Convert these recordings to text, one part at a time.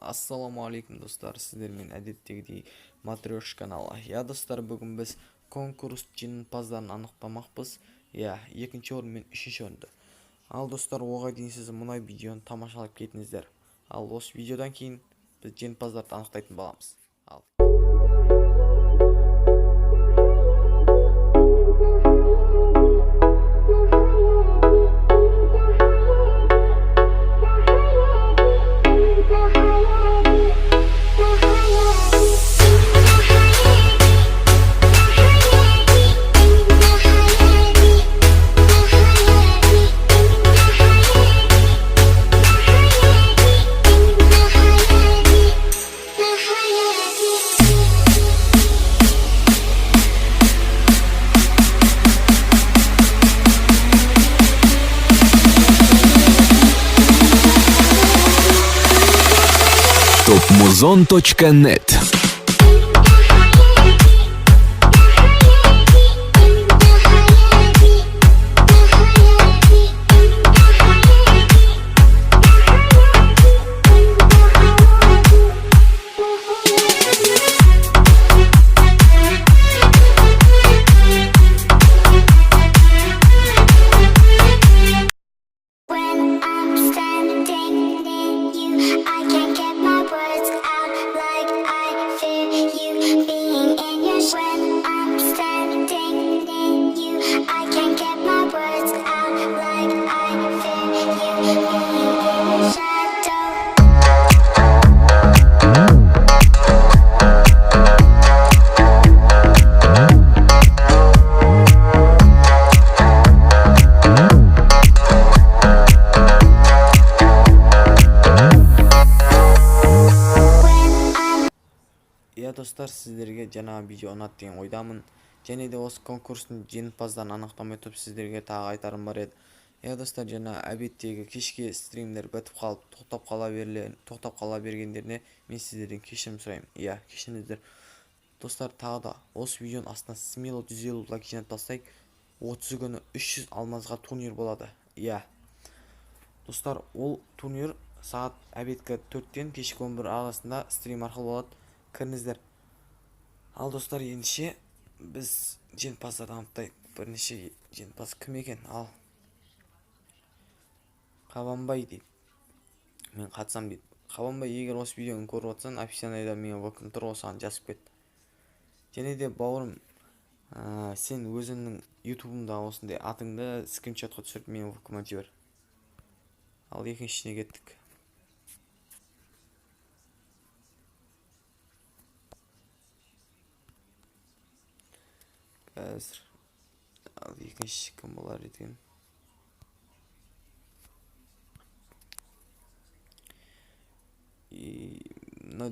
Ассаламу алейкум достар, сіздермен әдеттегідей матрешка каналы. Достар, бүгін біз конкурс жеңімпаздарын анықтамақпыз. Екінші орын мен үшінші орынды. Ал достар, оған дейін сіз мұнай видеоны тамашалап кетіңіздер. Ал осы видеодан кейін біз жеңімпаздарды анықтайтын боламыз. topmuzon.net. Достар, сіздерге жаңа видео ұнады деген ойдамын. Және де осы конкурстың жеңімпаздарын анықтамай тұрып сіздерге тағы айтарым бар еді. Достар, жаңа әдеттегі кешке стримдер бітіп қалып тоқтап қала бергендеріне мен сіздерден кешірім сұраймын. Кешіріңіздер. Достар, тағы да осы видеоның астына смело 150 лайк жинап тастайық. 30 күні 300 алмазға турнир болады. Достар, ол турнир сағат әбеткі 4-тен кешкі 11 арасында стрим арқылы болады. Кіріңіздер. Ал достар, ендеше біз жеңімпаздарды анықтайық. Бірнеше жеңімпаз кім екен? Ал Қабанбай дейді. Мен қатысам дейді. Қабанбай, егер осы видеоны көріп отырсаң, официальныйда менің вкм тұр, осыған жазып кет. Және де бауырым, сен өзіңнің ютубымда осындай атыңды скриншотқа түсіріп менің вкм жібер. Ал екіншісіне кеттік. Қазір ал екінші кім болар екен?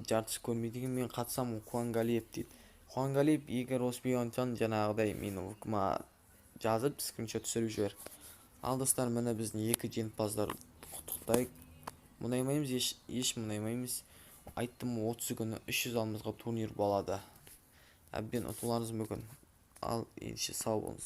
Жартысы көрмейді екен. Мен қатысам, Қуанғалиев дейді. Қуанғалиев, егер осы видеоны жаңағыдай менің вкм-ға жазып скриншот түсіріп жібер. Ал достар, міне біздің екі жеңімпаздар құттықтайық. Мұнаймаймыз, еш мұнаймаймыз. Айттым, 30 күні 300 алмазға турнир болады. Әбден ұтыларыңыз мүмкін. Ал ендеше сау болыңыз.